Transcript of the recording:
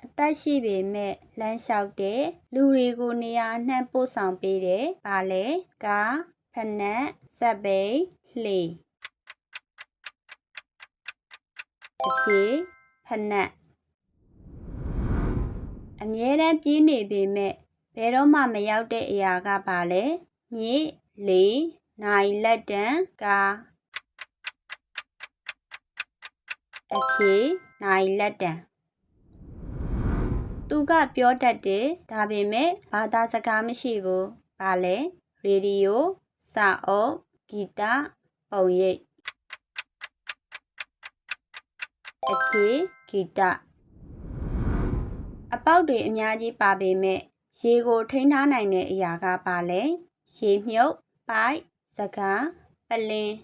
အသက်ရှိပေမဲ့လမ်းလျှောက်တဲ့လူတွေကိုနေရာအနှံ့ပို့ဆောင်ပေးတယ်ဘာလဲကားဖနက်စက်ဘိန်းလှေအဖြေဖနက်အမြဲတမ်းပြေးနေပေမဲ့ဘယ်တော့မှမရောက်တဲ့အရာကပါလဲညစ်လေနိုင်လက်တံကားအဖြေနိုင်လက်တံသူကပြောတတ်တယ်ဒါပေမဲ့ဘာသာစကားမရှိဘူးဘာလဲရေဒီယိုစာအုပ်ဂီတပုံရိပ်အဖြေဂီတအပေါက်တွေအများကြီးပါပေမဲ့ရေကိုထိန်းထားနိုင်တဲ့အရာကပါလဲရေမြုပ်ပိုက်စကားပလင်း